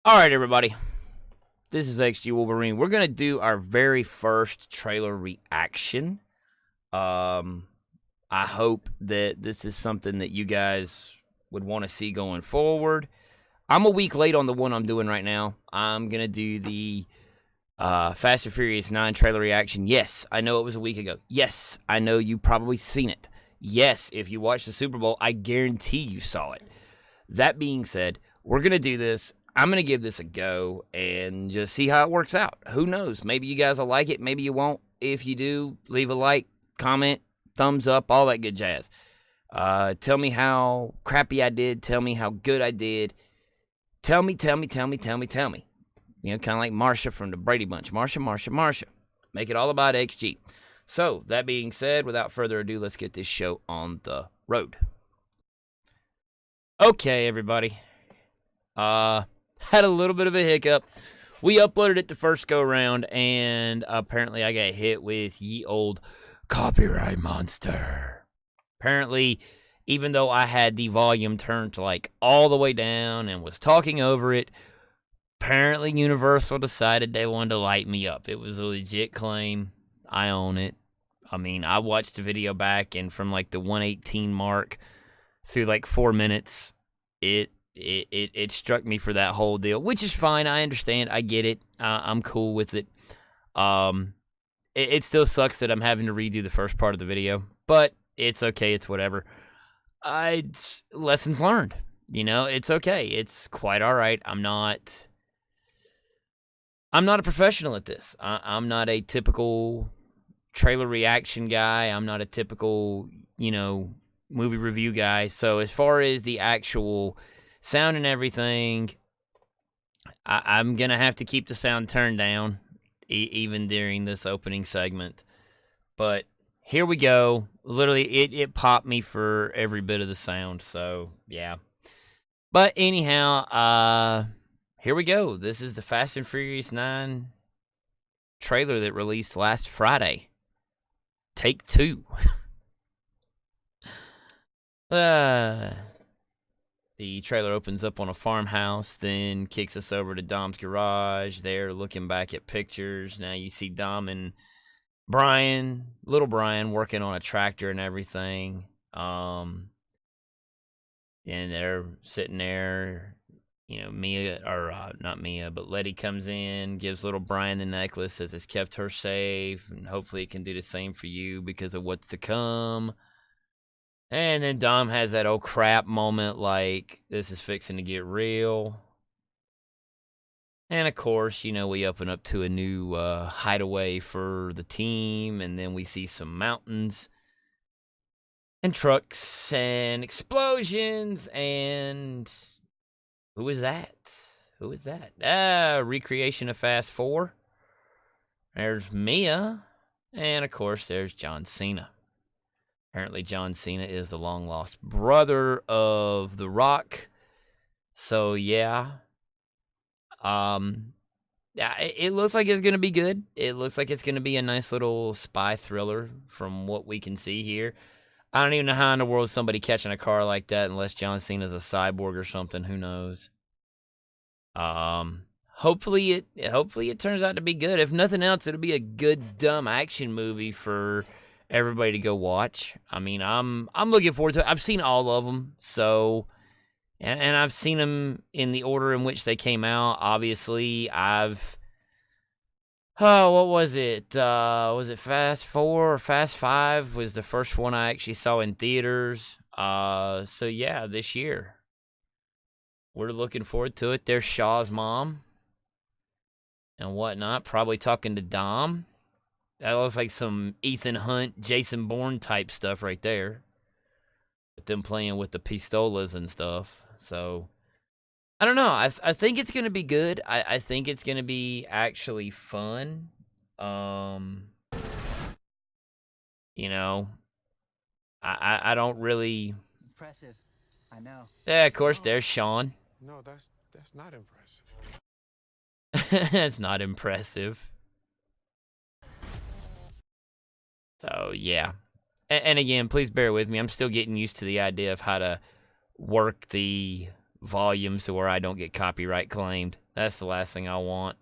All right, everybody. This is XG Wolverine. We're gonna do our very first trailer reaction. Um, I hope that this is something that you guys would want to see going forward. I'm a week late on the one I'm doing right now. I'm gonna do the Fast and Furious 9 trailer reaction. Yes, I know it was a week ago. Yes, I know you probably seen it. Yes, if you watched the Super Bowl, I guarantee you saw it. That being said, we're going to do this. I'm going to give this a go and just see how it works out. Who knows? Maybe you guys will like it. Maybe you won't. If you do, leave a like, comment, thumbs up, all that good jazz. Tell me how crappy I did. Tell me how good I did. Tell me. You know, kind of like Marsha from the Brady Bunch. Marsha. Make it all about XG. So, that being said, without further ado, let's get this show on the road. Okay, everybody. Had a little bit of a hiccup. We uploaded it the first go round, and apparently I got hit with ye old copyright monster. Apparently, even though I had the volume turned to like all the way down and was talking over it, apparently Universal decided they wanted to light me up. It was a legit claim. I own it. I mean, I watched the video back, and from like the 118 mark through like 4 minutes, it struck me for that whole deal, which is fine. I understand. I get it. I'm cool with it. It still sucks that I'm having to redo the first part of the video, but it's okay. It's whatever. Lessons learned. You know, it's okay. It's quite all right. I'm not a professional at this. I'm not a typical trailer reaction guy. I'm not a typical, movie review guy. So as far as the actual sound and everything, I'm going to have to keep the sound turned down, even during this opening segment. But here we go. Literally, it popped me for every bit of the sound, so yeah. But anyhow, here we go. This is the Fast and Furious 9 trailer that released last Friday. Take 2. The trailer opens up on a farmhouse, then kicks us over to Dom's garage. They're looking back at pictures. Now you see Dom and Brian, little Brian, working on a tractor and everything. And they're sitting there. You know, Mia, or not Mia, but Letty comes in, gives little Brian the necklace, says it's kept her safe, and hopefully it can do the same for you because of what's to come. And then Dom has that oh crap moment like, this is fixing to get real. And of course, we open up to a new hideaway for the team, and then we see some mountains and trucks and explosions, and who is that? Recreation of Fast 4. There's Mia, and of course there's John Cena. Apparently, John Cena is the long-lost brother of The Rock. So, yeah. It looks like it's going to be good. It looks like it's going to be a nice little spy thriller from what we can see here. I don't even know how in the world somebody catching a car like that unless John Cena's a cyborg or something. Who knows? Hopefully it turns out to be good. If nothing else, it'll be a good, dumb action movie for everybody to go watch. I mean, I'm looking forward to it. I've seen all of them, so, and I've seen them in the order in which they came out. Obviously, what was it? Was it Fast 4 or Fast 5 was the first one I actually saw in theaters. So yeah, this year. We're looking forward to it. There's Shaw's mom and whatnot, probably talking to Dom. That looks like some Ethan Hunt, Jason Bourne type stuff right there. With them playing with the pistolas and stuff. So, I don't know. I think it's going to be good. I think it's going to be actually fun. I don't really... Impressive. I know. Yeah, of course, there's Sean. No, that's not impressive. That's not impressive. So, yeah. And again, please bear with me. I'm still getting used to the idea of how to work the volumes to where I don't get copyright claimed. That's the last thing I want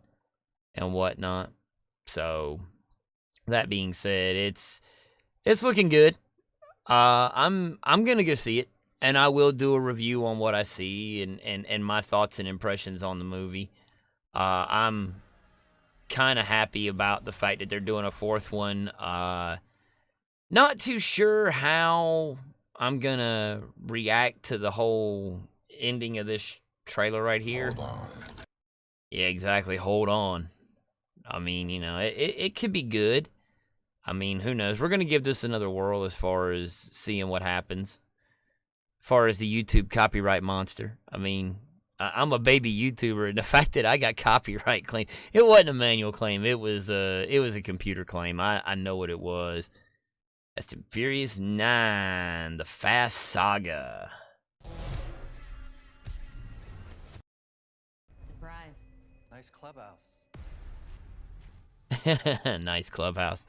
and whatnot. So that being said, it's looking good. I'm gonna go see it, and I will do a review on what I see and my thoughts and impressions on the movie. I'm kind of happy about the fact that they're doing a fourth one. Not too sure how I'm gonna react to the whole ending of this trailer right here. Hold on. Yeah, exactly. Hold on. I mean, you know, it could be good. I mean, who knows? We're going to give this another whirl as far as seeing what happens. As far as the YouTube copyright monster. I mean, I'm a baby YouTuber, and the fact that I got copyright claim, it wasn't a manual claim. It was a computer claim. I know what it was. Fast and Furious 9, The Fast Saga. Surprise. Nice clubhouse. Nice clubhouse.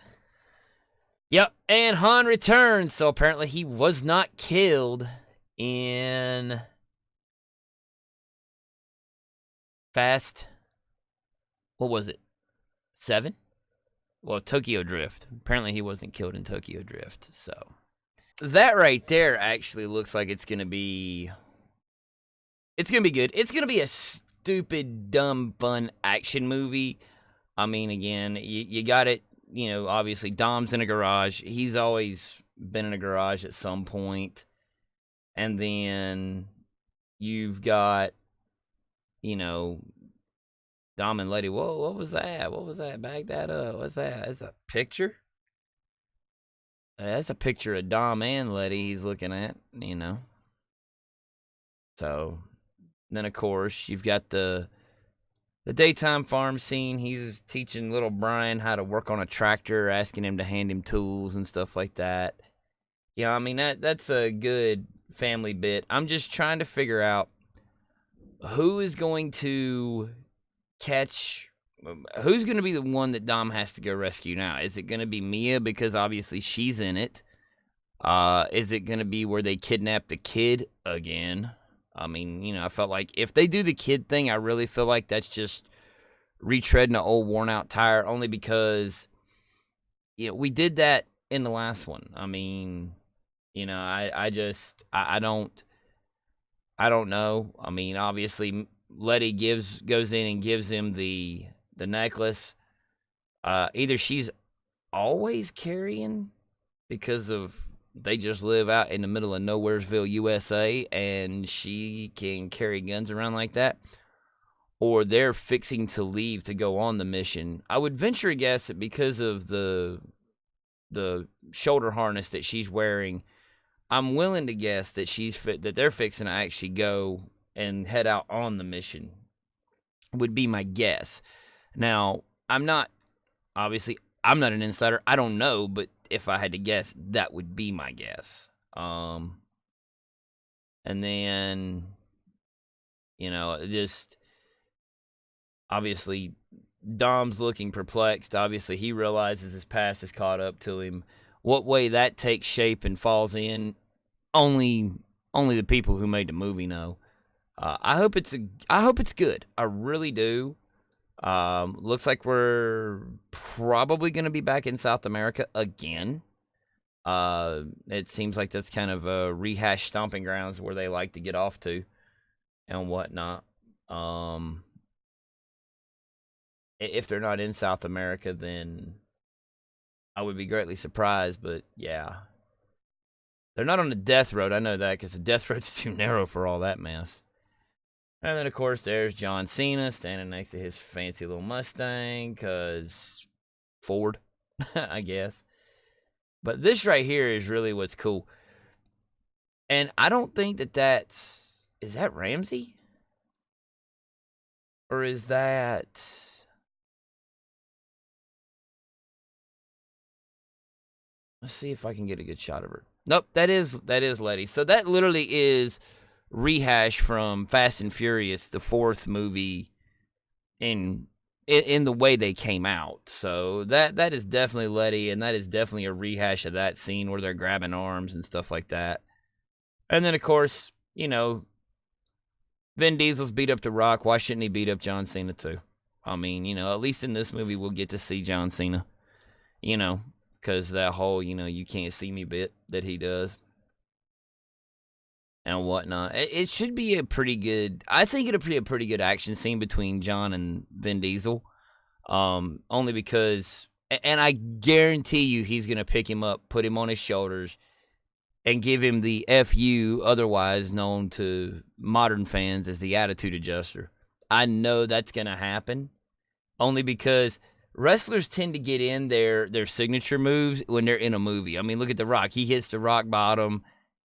Yep, and Han returns. So apparently he was not killed in Fast. What was it? 7? Well, Tokyo Drift. Apparently he wasn't killed in Tokyo Drift. So that right there actually looks like it's gonna be good. It's gonna be a stupid, dumb, fun action movie. I mean, again, you got it. You know, obviously, Dom's in a garage. He's always been in a garage at some point. And then you've got, you know, Dom and Letty. Whoa, what was that? What was that? Back that up. What's that? That's a picture? That's a picture of Dom and Letty he's looking at, you know. So, then, of course, you've got the daytime farm scene. He's teaching little Brian how to work on a tractor, asking him to hand him tools and stuff like that. Yeah, I mean, that's a good family bit. I'm just trying to figure out who is going to who's going to be the one that Dom has to go rescue now. Is it going to be Mia, because obviously she's in it? Is it going to be where they kidnap the kid again? I mean, you know, I felt like if they do the kid thing, I really feel like that's just retreading an old worn-out tire, only because, you know, we did that in the last one. I mean, you know, I don't know. I mean, obviously, Letty goes in and gives him the necklace. Either she's always carrying because of they just live out in the middle of Nowheresville, USA, and she can carry guns around like that, or they're fixing to leave to go on the mission. I would venture a guess that because of the shoulder harness that she's wearing, I'm willing to guess that that they're fixing to actually go and head out on the mission, would be my guess. Now, I'm not an insider. I don't know, but if I had to guess, that would be my guess. And then, you know, just obviously Dom's looking perplexed. Obviously, he realizes his past has caught up to him. What way that takes shape and falls in, only the people who made the movie know. I hope it's good. I really do. Looks like we're probably going to be back in South America again. It seems like that's kind of a rehash stomping grounds where they like to get off to and whatnot. If they're not in South America, then I would be greatly surprised, but yeah. They're not on the death road, I know that, because the death road's too narrow for all that mess. And then, of course, there's John Cena standing next to his fancy little Mustang, because Ford, I guess. But this right here is really what's cool. And I don't think is that Ramsey? Or is that... Let's see if I can get a good shot of her. Nope, that is Letty. So that literally is rehash from Fast and Furious, the 4th movie, in the way they came out. So that is definitely Letty, and that is definitely a rehash of that scene where they're grabbing arms and stuff like that. And then, of course, you know, Vin Diesel's beat up The Rock. Why shouldn't he beat up John Cena too? I mean, at least in this movie we'll get to see John Cena. Because that whole, you can't see me bit that he does. And whatnot. It should be a pretty good... I think it'll be a pretty good action scene between John and Vin Diesel. Only because... And I guarantee you he's going to pick him up, put him on his shoulders, and give him the FU, otherwise known to modern fans as the attitude adjuster. I know that's going to happen. Only because wrestlers tend to get in their signature moves when they're in a movie. I mean, look at The Rock. He hits the rock bottom.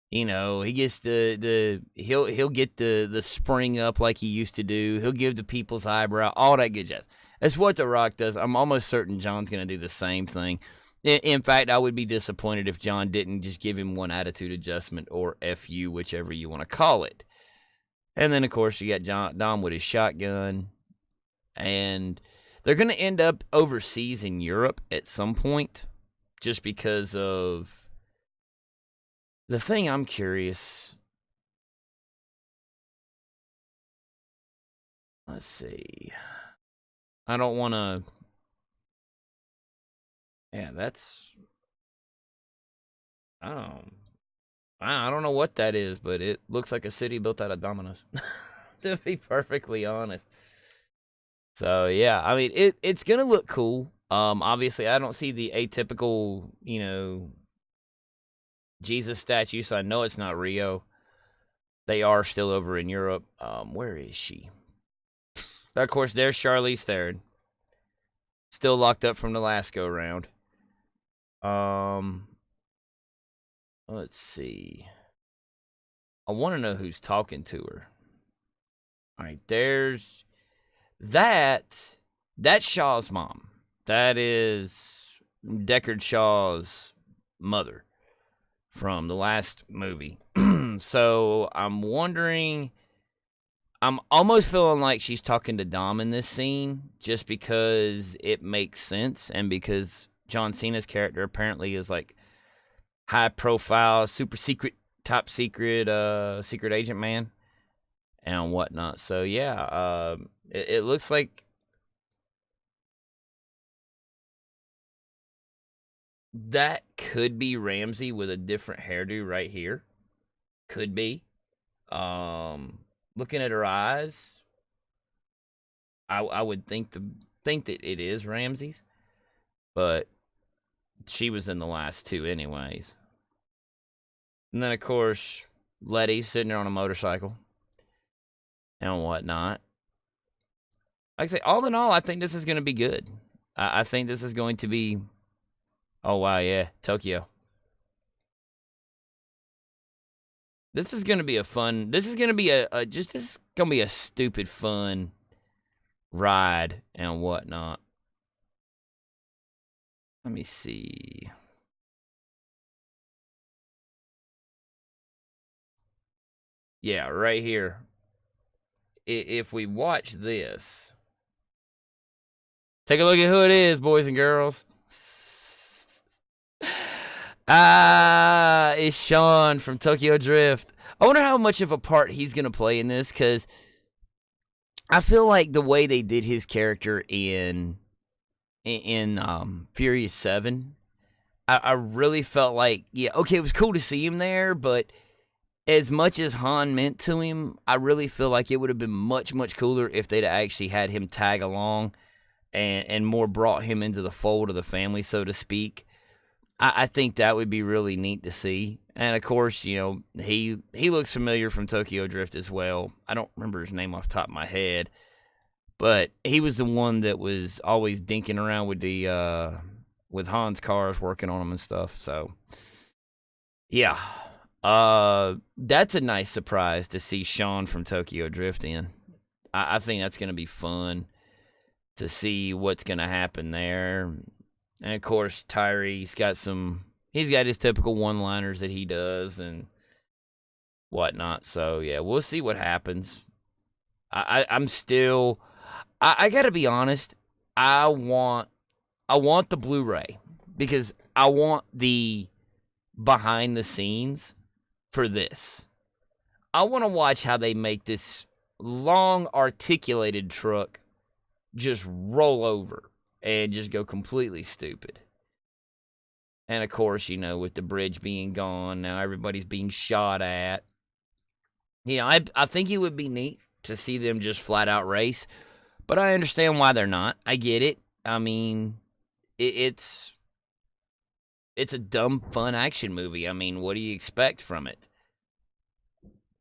He gets he'll get the spring up like he used to do. He'll give the people's eyebrow, all that good jazz. That's what The Rock does. I'm almost certain John's going to do the same thing. In fact, I would be disappointed if John didn't just give him one attitude adjustment or FU, whichever you want to call it. And then, of course, you got Dom with his shotgun. And they're going to end up overseas in Europe at some point just because of... The thing I'm curious... Let's see... I don't want to... Yeah, that's... I don't know what that is, but it looks like a city built out of dominoes. To be perfectly honest. So, yeah, I mean, it's going to look cool. Obviously, I don't see the atypical, Jesus statue, so I know it's not Rio. They are still over in Europe. Where is she? Of course, there's Charlize Theron. Still locked up from the last go-round. Let's see. I want to know who's talking to her. All right, there's... That's Shaw's mom. That is Deckard Shaw's mother from the last movie. So I'm wondering... I'm almost feeling like she's talking to Dom in this scene just because it makes sense and because John Cena's character apparently is like high profile, super secret, top secret, secret agent man and whatnot. So yeah, it looks like that could be Ramsey with a different hairdo right here. Could be. Looking at her eyes, I would think that it is Ramsey's, but she was in the last two anyways. And then, of course, Letty sitting there on a motorcycle and whatnot. Like I say, all in all, I think this is going to be good. I think this is going to be... Oh, wow, yeah, Tokyo. This is going to be a fun... This is going to be this is going to be a stupid fun ride and whatnot. Let me see. Yeah, right here. If we watch this... Take a look at who it is, boys and girls. It's Sean from Tokyo Drift. I wonder how much of a part he's going to play in this, because I feel like the way they did his character in Furious 7, I really felt like, yeah, okay, it was cool to see him there, but as much as Han meant to him, I really feel like it would have been much, much cooler if they'd actually had him tag along and more brought him into the fold of the family, so to speak. I think that would be really neat to see. And, of course, he looks familiar from Tokyo Drift as well. I don't remember his name off the top of my head. But he was the one that was always dinking around with with Han's cars, working on them and stuff. So, yeah. That's a nice surprise to see Sean from Tokyo Drift in. I think that's going to be fun to see what's going to happen there. And, of course, Tyree's got he's got his typical one-liners that he does and whatnot. So, yeah, we'll see what happens. I'm still... I got to be honest. I want the Blu-ray because I want the behind-the-scenes for this. I want to watch how they make this long articulated truck just roll over and just go completely stupid. And of course, you know, with the bridge being gone, now everybody's being shot at. You know, I think it would be neat to see them just flat out race, but I understand why they're not. I get it. I mean, it's a dumb, fun action movie. I mean, what do you expect from it?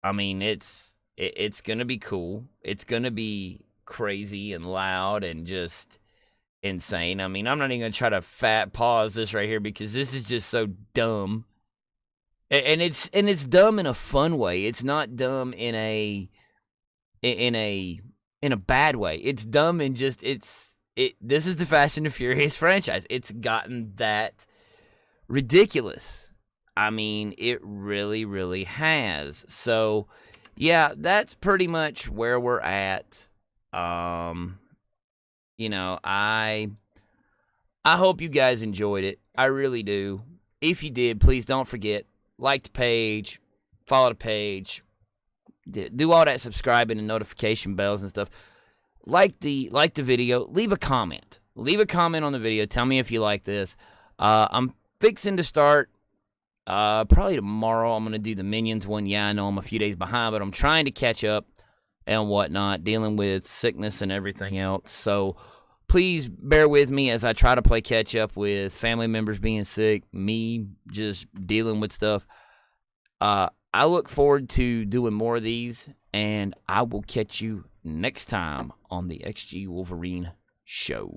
I mean, it's gonna be cool. It's gonna be crazy and loud and just insane. I mean, I'm not even gonna try to fat pause this right here because this is just so dumb. And it's dumb in a fun way. It's not dumb in a bad way. It's dumb in just this is the Fast and the Furious franchise. It's gotten that ridiculous. I mean, it really, really has. So, yeah, that's pretty much where we're at. You know, I hope you guys enjoyed it. I really do. If you did, please don't forget, like the page, follow the page, do all that subscribing and notification bells and stuff. Like the video, leave a comment. Leave a comment on the video. Tell me if you like this. I'm fixing to start probably tomorrow. I'm going to do the Minions one. Yeah, I know I'm a few days behind, but I'm trying to catch up and whatnot, dealing with sickness and everything else. So please bear with me as I try to play catch up with family members being sick, me just dealing with stuff. I look forward to doing more of these, and I will catch you next time on the XG Wolverine Show.